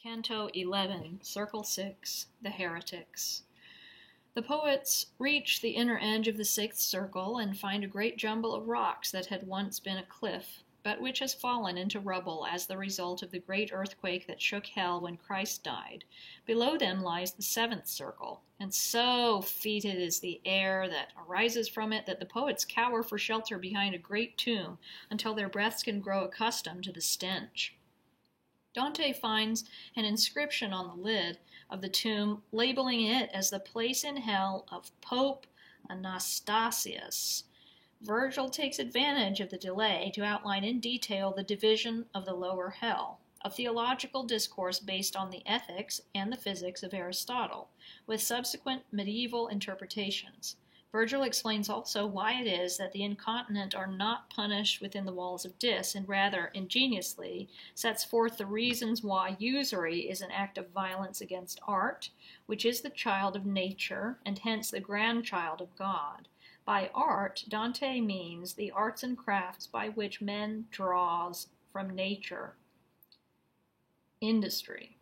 Canto 11, Circle 6, The Heretics. The poets reach the inner edge of the sixth circle and find a great jumble of rocks that had once been a cliff, but which has fallen into rubble as the result of the great earthquake that shook hell when Christ died. Below them lies the seventh circle, and so fetid is the air that arises from it that the poets cower for shelter behind a great tomb until their breaths can grow accustomed to the stench. Dante finds an inscription on the lid of the tomb labeling it as the place in hell of Pope Anastasius. Virgil takes advantage of the delay to outline in detail the division of the lower hell, a theological discourse based on the ethics and the physics of Aristotle, with subsequent medieval interpretations. Virgil explains also why it is that the incontinent are not punished within the walls of Dis, and rather, ingeniously, sets forth the reasons why usury is an act of violence against art, which is the child of nature, and hence the grandchild of God. By art, Dante means the arts and crafts by which men draws from nature. Industry.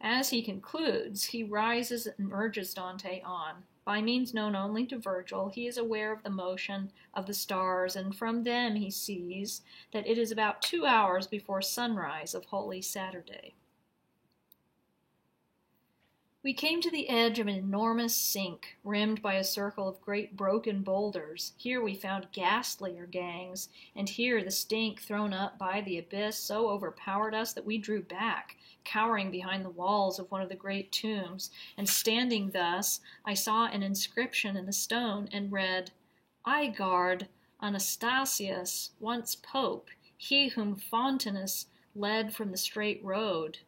As he concludes, he rises and urges Dante on. By means known only to Virgil, he is aware of the motion of the stars, and from them he sees that it is about 2 hours before sunrise of Holy Saturday. We came to the edge of an enormous sink, rimmed by a circle of great broken boulders. Here we found ghastlier gangs, and here the stink thrown up by the abyss so overpowered us that we drew back, cowering behind the walls of one of the great tombs, and standing thus, I saw an inscription in the stone and read, I guard Anastasius, once Pope, he whom Fontanus led from the straight road.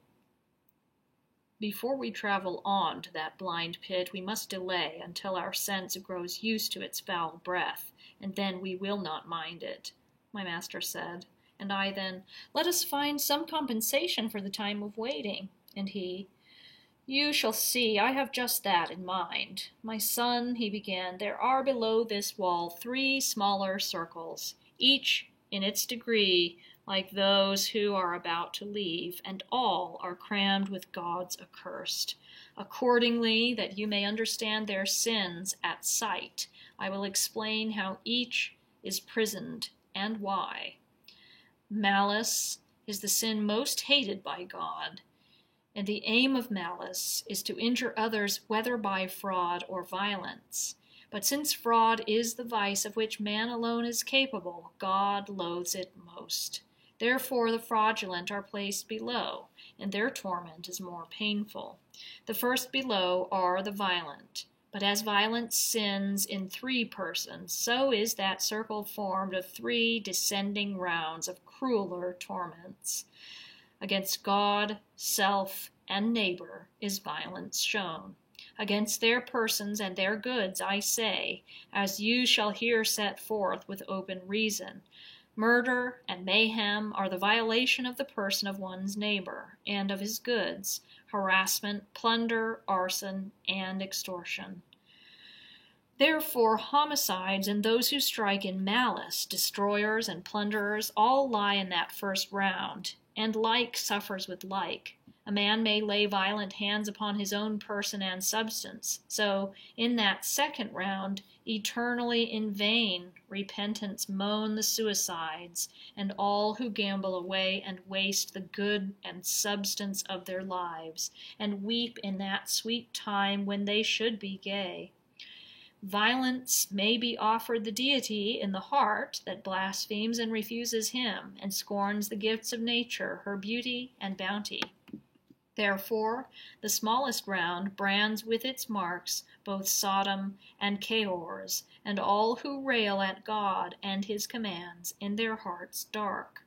Before we travel on to that blind pit, we must delay until our sense grows used to its foul breath, and then we will not mind it, my master said. And I then, let us find some compensation for the time of waiting. And he, you shall see, I have just that in mind. My son, he began, there are below this wall 3 smaller circles, each in its degree like those who are about to leave, and all are crammed with gods accursed. Accordingly, that you may understand their sins at sight, I will explain how each is prisoned and why. Malice is the sin most hated by God, and the aim of malice is to injure others whether by fraud or violence. But since fraud is the vice of which man alone is capable, God loathes it most. Therefore the fraudulent are placed below, and their torment is more painful. The first below are the violent. But as violence sins in 3 persons, so is that circle formed of 3 descending rounds of crueler torments. Against God, self, and neighbor is violence shown. Against their persons and their goods, I say, as you shall hear set forth with open reason, murder and mayhem are the violation of the person of one's neighbor, and of his goods, harassment, plunder, arson, and extortion. Therefore, homicides and those who strike in malice, destroyers and plunderers, all lie in that first round, and like suffers with like. A man may lay violent hands upon his own person and substance, so in that second round, eternally in vain, repentants moan the suicides, and all who gamble away and waste the good and substance of their lives, and weep in that sweet time when they should be gay. Violence may be offered the deity in the heart that blasphemes and refuses him, and scorns the gifts of nature, her beauty and bounty. Therefore, the smallest round brands with its marks both Sodom and Cahors, and all who rail at God and his commands in their hearts dark.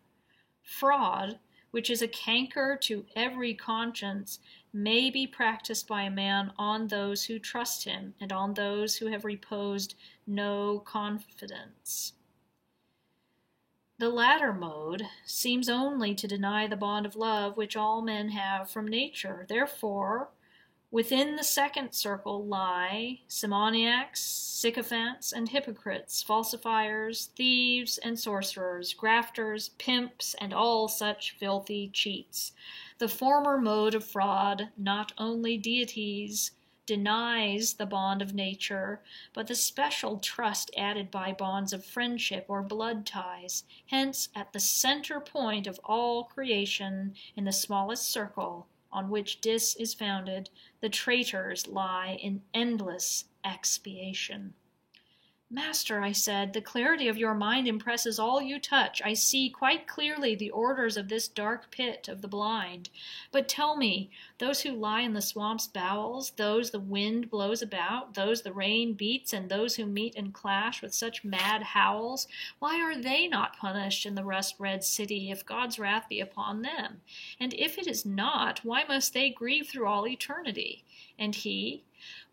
Fraud, which is a canker to every conscience, may be practiced by a man on those who trust him, and on those who have reposed no confidence. The latter mode seems only to deny the bond of love which all men have from nature. Therefore, within the second circle lie simoniacs, sycophants, and hypocrites, falsifiers, thieves, and sorcerers, grafters, pimps, and all such filthy cheats. The former mode of fraud not only deities denies the bond of nature, but the special trust added by bonds of friendship or blood ties. Hence, at the center point of all creation, in the smallest circle on which Dis is founded, the traitors lie in endless expiation. Master, I said, the clarity of your mind impresses all you touch. I see quite clearly the orders of this dark pit of the blind. But tell me, those who lie in the swamp's bowels, those the wind blows about, those the rain beats, and those who meet and clash with such mad howls, why are they not punished in the rust-red city if God's wrath be upon them? And if it is not, why must they grieve through all eternity? And he,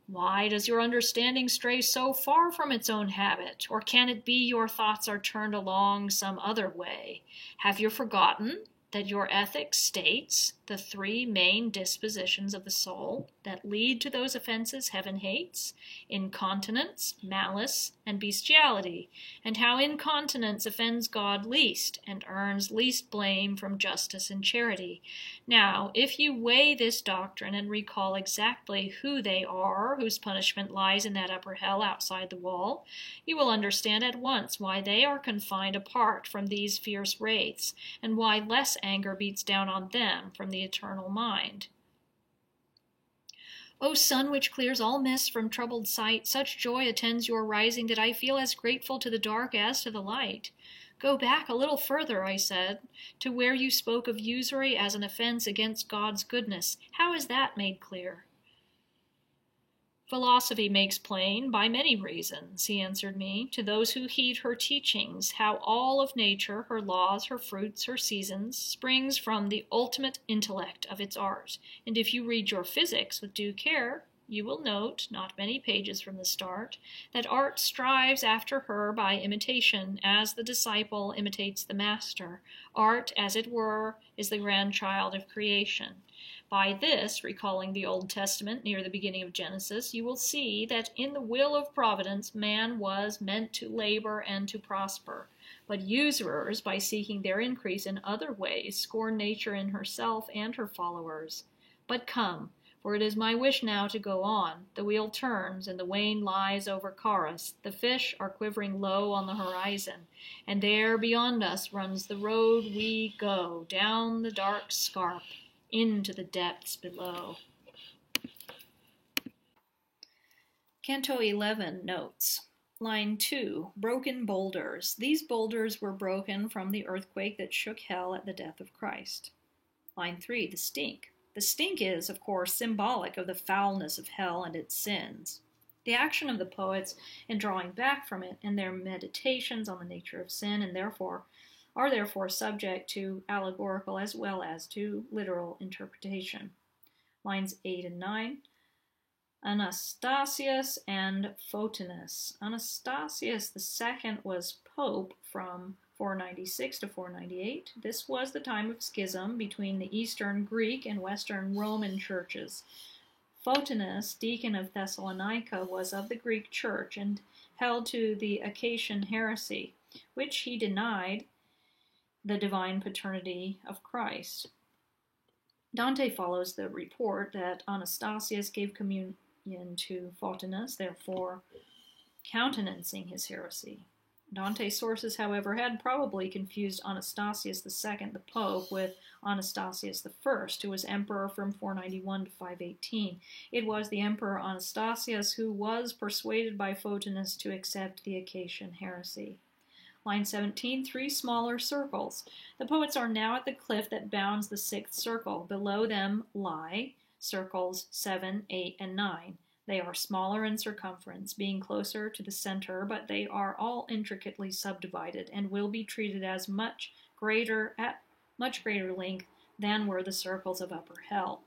why does your understanding stray so far from its own habit? Or can it be your thoughts are turned along some other way? Have you forgotten that your ethics states the three main dispositions of the soul that lead to those offenses heaven hates? Incontinence, malice, and bestiality, and how incontinence offends God least and earns least blame from justice and charity. Now, if you weigh this doctrine and recall exactly who they are whose punishment lies in that upper hell outside the wall, you will understand at once why they are confined apart from these fierce wraiths, and why less anger beats down on them from the eternal mind. O sun which clears all mists from troubled sight, such joy attends your rising that I feel as grateful to the dark as to the light. Go back a little further, I said, to where you spoke of usury as an offense against God's goodness. How is that made clear? Philosophy makes plain, by many reasons, he answered me, to those who heed her teachings, how all of nature, her laws, her fruits, her seasons, springs from the ultimate intellect of its art. And if you read your physics with due care, you will note, not many pages from the start, that art strives after her by imitation, as the disciple imitates the master. Art, as it were, is the grandchild of creation. By this, recalling the Old Testament near the beginning of Genesis, you will see that in the will of providence man was meant to labor and to prosper. But usurers, by seeking their increase in other ways, scorn nature in herself and her followers. But come, for it is my wish now to go on. The wheel turns, and the wain lies over Charos. The fish are quivering low on the horizon, and there beyond us runs the road we go, down the dark scarp, into the depths below. Canto 11 notes. Line 2, broken boulders. These boulders were broken from the earthquake that shook hell at the death of Christ. Line 3, the stink. The stink is, of course, symbolic of the foulness of hell and its sins. The action of the poets in drawing back from it and their meditations on the nature of sin are therefore subject to allegorical as well as to literal interpretation. Lines 8 and 9. Anastasius and Photinus. Anastasius II was pope from 496 to 498. This was the time of schism between the Eastern Greek and Western Roman churches. Photinus, deacon of Thessalonica, was of the Greek church and held to the Acacian heresy, which he denied the divine paternity of Christ. Dante follows the report that Anastasius gave communion to Photinus, therefore countenancing his heresy. Dante's sources, however, had probably confused Anastasius II, the Pope, with Anastasius I, who was emperor from 491 to 518. It was the Emperor Anastasius who was persuaded by Photinus to accept the Acacian heresy. Line 17, 3 smaller circles. The poets are now at the cliff that bounds the 6th circle. Below them lie circles 7, 8, and 9. They are smaller in circumference, being closer to the center, but they are all intricately subdivided and will be treated as much greater length than were the circles of upper hell.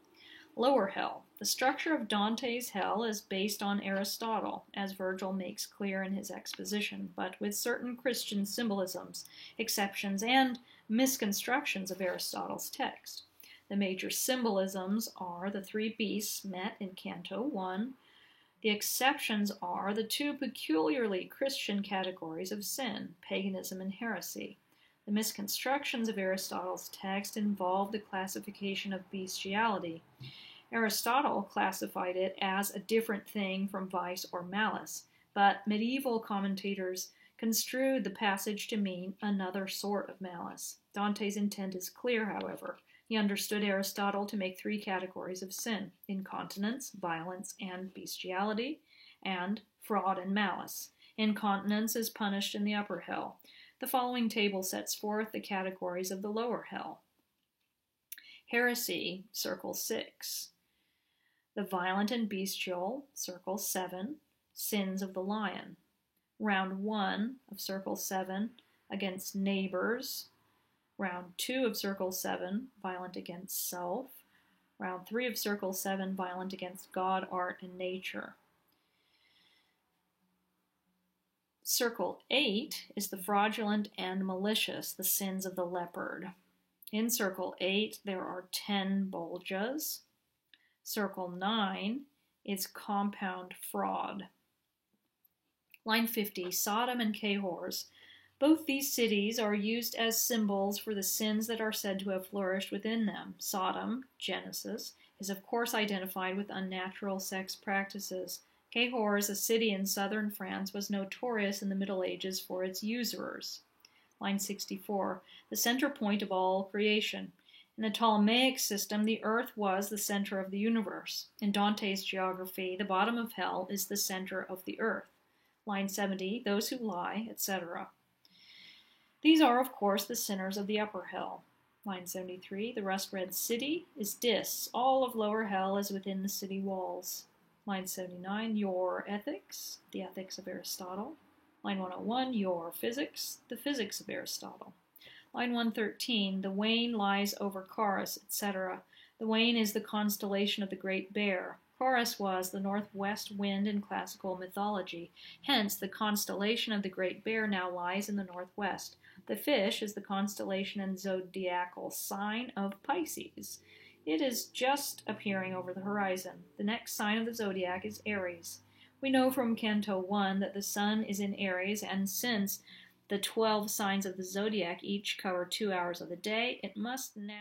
Lower hell. The structure of Dante's hell is based on Aristotle, as Virgil makes clear in his exposition, but with certain Christian symbolisms, exceptions, and misconstructions of Aristotle's text. The major symbolisms are the 3 beasts met in Canto 1. The exceptions are the 2 peculiarly Christian categories of sin, paganism and heresy. The misconstructions of Aristotle's text involve the classification of bestiality. Aristotle classified it as a different thing from vice or malice, but medieval commentators construed the passage to mean another sort of malice. Dante's intent is clear, however. He understood Aristotle to make three categories of sin: incontinence, violence, and bestiality, and fraud and malice. Incontinence is punished in the upper hell. The following table sets forth the categories of the lower hell. Heresy, circle 6. The violent and bestial, circle 7. Sins of the lion. Round 1 of circle 7, against neighbors. Round 2 of circle 7, violent against self. Round 3 of circle 7, violent against God, art, and nature. Circle 8 is the fraudulent and malicious, the sins of the leopard. In circle 8, there are 10 boljas. Circle 9 is compound fraud. Line 50, Sodom and Cahors. Both these cities are used as symbols for the sins that are said to have flourished within them. Sodom, Genesis, is of course identified with unnatural sex practices. Cahors, a city in southern France, was notorious in the Middle Ages for its usurers. Line 64, the center point of all creation. In the Ptolemaic system, the earth was the center of the universe. In Dante's geography, the bottom of hell is the center of the earth. Line 70, those who lie, etc. These are, of course, the sinners of the upper hell. Line 73, the rust-red city is Dis. All of lower hell is within the city walls. Line 79, your ethics, the ethics of Aristotle. Line 101, your physics, the physics of Aristotle. Line 113, the Wain lies over Charis, etc. The Wain is the constellation of the Great Bear. Charis was the northwest wind in classical mythology. Hence, the constellation of the Great Bear now lies in the northwest. The fish is the constellation and zodiacal sign of Pisces. It is just appearing over the horizon. The next sign of the zodiac is Aries. We know from Canto 1 that the sun is in Aries, and since the 12 signs of the zodiac each cover 2 hours of the day, it must now